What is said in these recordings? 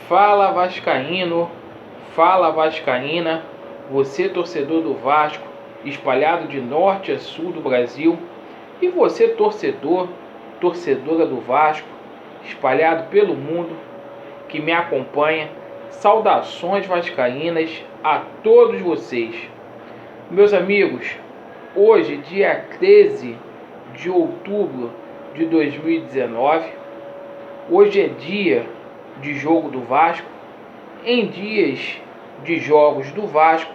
Fala vascaíno, fala vascaína, você torcedor do Vasco, espalhado de norte a sul do Brasil, e você torcedora do Vasco, espalhado pelo mundo, que me acompanha, saudações vascaínas a todos vocês. Meus amigos, hoje, dia 13 de outubro de 2019, hoje é dia de jogo do Vasco. Em dias de jogos do Vasco,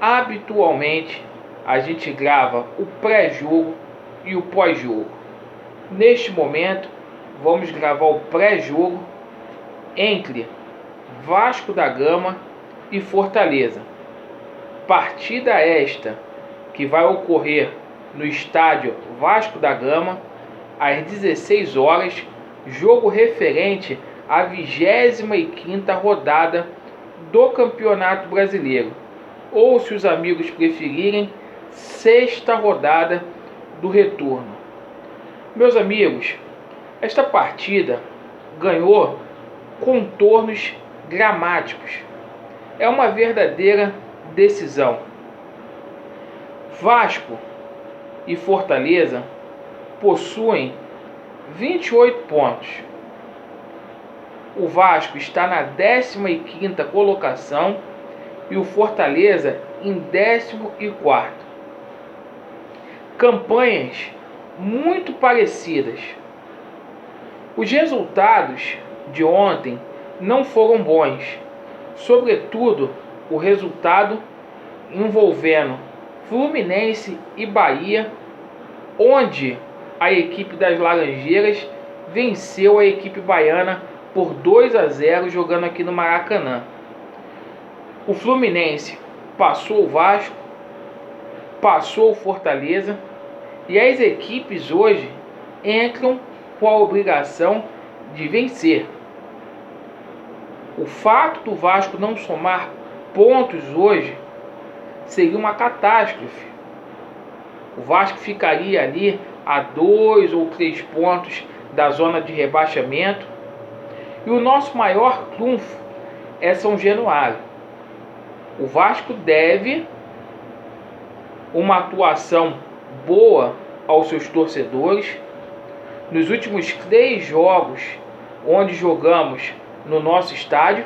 habitualmente a gente grava o pré-jogo e o pós-jogo. Neste momento, vamos gravar o pré-jogo entre Vasco da Gama e Fortaleza. Partida esta que vai ocorrer no estádio Vasco da Gama às 16 horas, jogo referente à 25ª rodada do Campeonato Brasileiro, ou, se os amigos preferirem, 6ª rodada do retorno. Meus amigos, esta partida ganhou contornos dramáticos. É uma verdadeira decisão. Vasco e Fortaleza possuem 28 pontos. O Vasco está na 15ª colocação e o Fortaleza em 14º. Campanhas muito parecidas. Os resultados de ontem não foram bons, sobretudo o resultado envolvendo Fluminense e Bahia, onde a equipe das Laranjeiras venceu a equipe baiana por 2-0 jogando aqui no Maracanã. O Fluminense passou o Vasco, passou o Fortaleza, e as equipes hoje entram com a obrigação de vencer. O fato do Vasco não somar pontos hoje seria uma catástrofe. O Vasco ficaria ali a 2 ou 3 pontos da zona de rebaixamento. E o nosso maior trunfo é São Januário. O Vasco deve uma atuação boa aos seus torcedores. Nos últimos 3 jogos onde jogamos no nosso estádio,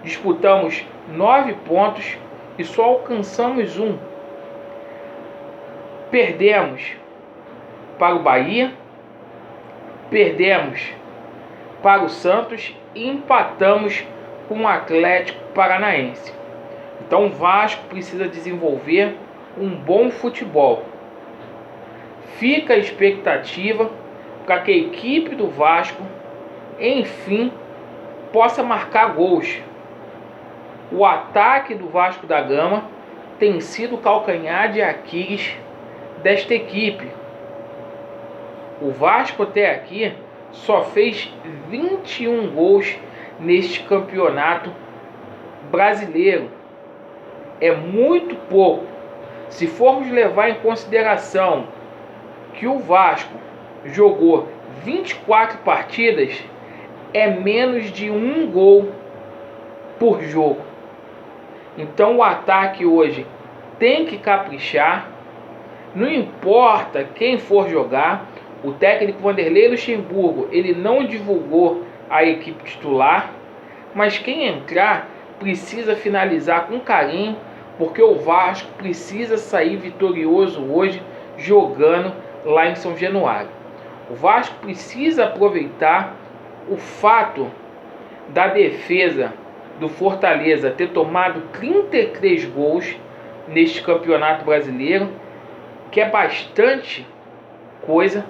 disputamos 9 pontos e só alcançamos 1. Perdemos para o Bahia, perdemos para o Santos e empatamos com o Atlético Paranaense. Então o Vasco precisa desenvolver um bom futebol. Fica a expectativa para que a equipe do Vasco, enfim, possa marcar gols. O ataque do Vasco da Gama tem sido o calcanhar de Aquiles desta equipe. O Vasco até aqui só fez 21 gols neste campeonato brasileiro. É muito pouco. Se formos levar em consideração que o Vasco jogou 24 partidas, é menos de 1 gol por jogo. Então o ataque hoje tem que caprichar. Não importa quem for jogar. O técnico Vanderlei Luxemburgo, ele não divulgou a equipe titular, mas quem entrar precisa finalizar com carinho, porque o Vasco precisa sair vitorioso hoje jogando lá em São Januário. O Vasco precisa aproveitar o fato da defesa do Fortaleza ter tomado 33 gols neste campeonato brasileiro, que é bastante coisa,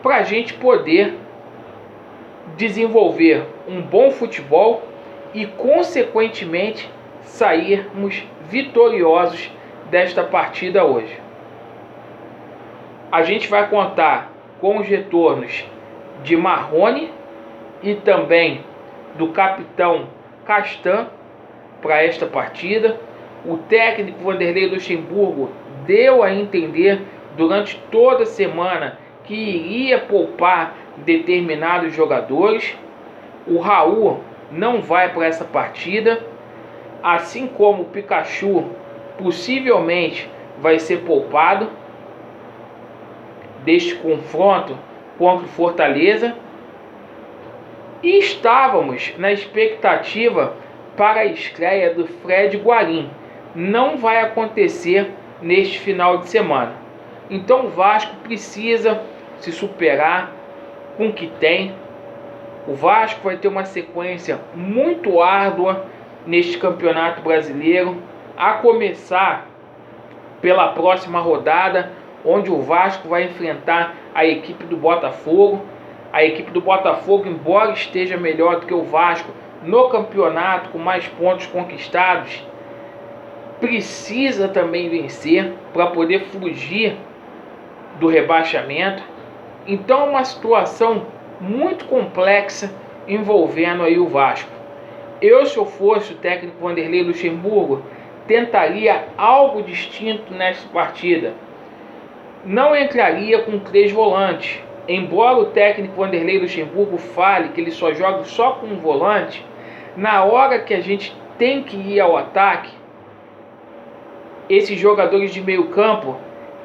para a gente poder desenvolver um bom futebol e, consequentemente, sairmos vitoriosos desta partida hoje. A gente vai contar com os retornos de Marrone e também do capitão Castan para esta partida. O técnico Vanderlei Luxemburgo deu a entender durante toda a semana que iria poupar determinados jogadores. O Raul não vai para essa partida, assim como o Pikachu possivelmente vai ser poupado deste confronto contra o Fortaleza. E estávamos na expectativa para a estreia do Fred Guarim. Não vai acontecer neste final de semana. Então o Vasco precisa se superar com o que tem. O Vasco vai ter uma sequência muito árdua neste Campeonato Brasileiro, a começar pela próxima rodada, onde o Vasco vai enfrentar a equipe do Botafogo. A equipe do Botafogo, embora esteja melhor do que o Vasco no campeonato, com mais pontos conquistados, precisa também vencer para poder fugir do rebaixamento. Então é uma situação muito complexa envolvendo aí o Vasco. Eu, se eu fosse o técnico Vanderlei Luxemburgo, tentaria algo distinto nesta partida. Não entraria com 3 volantes. Embora o técnico Vanderlei Luxemburgo fale que ele só joga só com um volante, na hora que a gente tem que ir ao ataque, esses jogadores de meio campo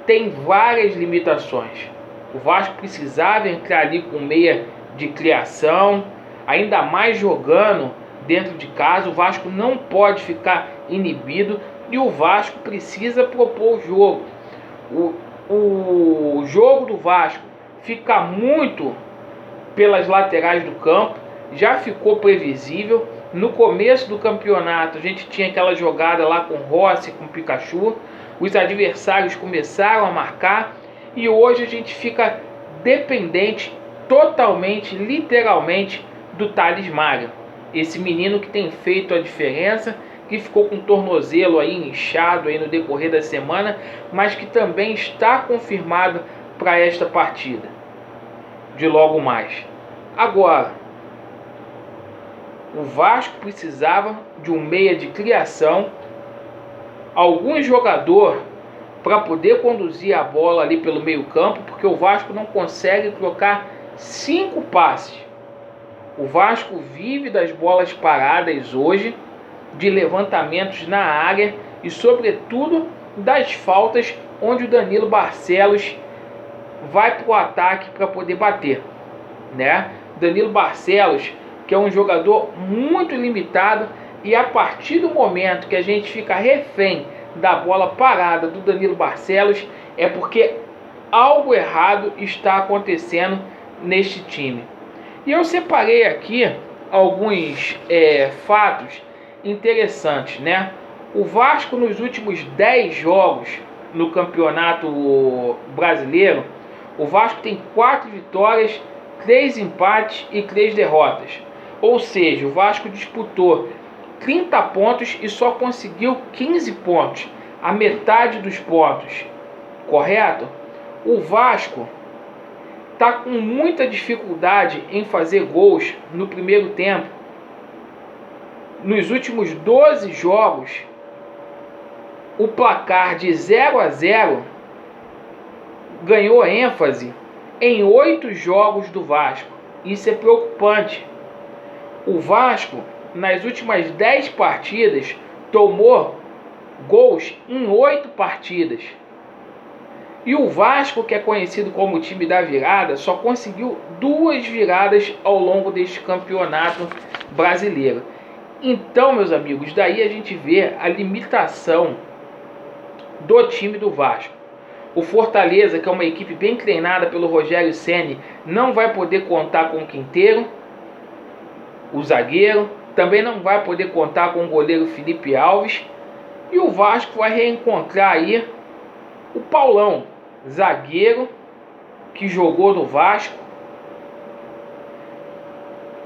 têm várias limitações. O Vasco precisava entrar ali com meia de criação, ainda mais jogando dentro de casa. O Vasco não pode ficar inibido e o Vasco precisa propor o jogo. O jogo do Vasco fica muito pelas laterais do campo, já ficou previsível. No começo do campeonato a gente tinha aquela jogada lá com Rossi, com Pikachu, os adversários começaram a marcar e hoje a gente fica dependente totalmente, literalmente, do Thales Magno. Esse menino que tem feito a diferença, que ficou com o tornozelo aí inchado aí no decorrer da semana, mas que também está confirmado para esta partida de logo mais. Agora, o Vasco precisava de um meia de criação, algum jogador para poder conduzir a bola ali pelo meio campo, porque o Vasco não consegue trocar 5 passes. O Vasco vive das bolas paradas hoje, de levantamentos na área e sobretudo das faltas, onde o Danilo Barcelos vai para o ataque para poder bater, né? Danilo Barcelos, que é um jogador muito limitado, e a partir do momento que a gente fica refém da bola parada do Danilo Barcelos, é porque algo errado está acontecendo neste time. E eu separei aqui alguns fatos interessantes, né? O Vasco nos últimos 10 jogos no Campeonato Brasileiro, o Vasco tem 4 vitórias, 3 empates e 3 derrotas. Ou seja, o Vasco disputou 30 pontos e só conseguiu 15 pontos, a metade dos pontos, correto? O Vasco está com muita dificuldade em fazer gols no primeiro tempo. Nos últimos 12 jogos, o placar de 0-0 ganhou ênfase em 8 jogos do Vasco. Isso é preocupante. O Vasco, nas últimas 10 partidas, tomou gols em 8 partidas. E o Vasco, que é conhecido como o time da virada, só conseguiu 2 viradas ao longo deste campeonato brasileiro. Então, meus amigos, daí a gente vê a limitação do time do Vasco. O Fortaleza, que é uma equipe bem treinada pelo Rogério Ceni, não vai poder contar com o Quinteiro, o zagueiro. Também não vai poder contar com o goleiro Felipe Alves. E o Vasco vai reencontrar aí o Paulão, zagueiro que jogou no Vasco,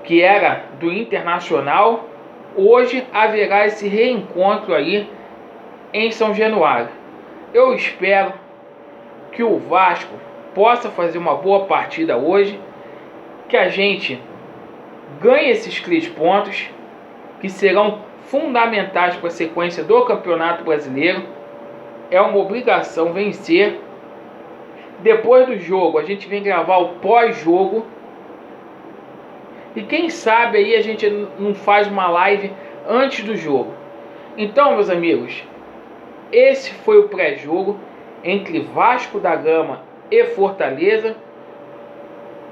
que era do Internacional. Hoje haverá esse reencontro aí em São Januário. Eu espero que o Vasco possa fazer uma boa partida hoje, que a gente ganhe esses 3 pontos, que serão fundamentais para a sequência do Campeonato Brasileiro. É uma obrigação vencer. Depois do jogo, a gente vem gravar o pós-jogo. E quem sabe aí a gente não faz uma live antes do jogo. Então, meus amigos, esse foi o pré-jogo entre Vasco da Gama e Fortaleza.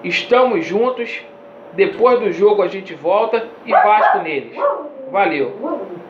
Estamos juntos. Depois do jogo a gente volta e Vasco neles. Valeu!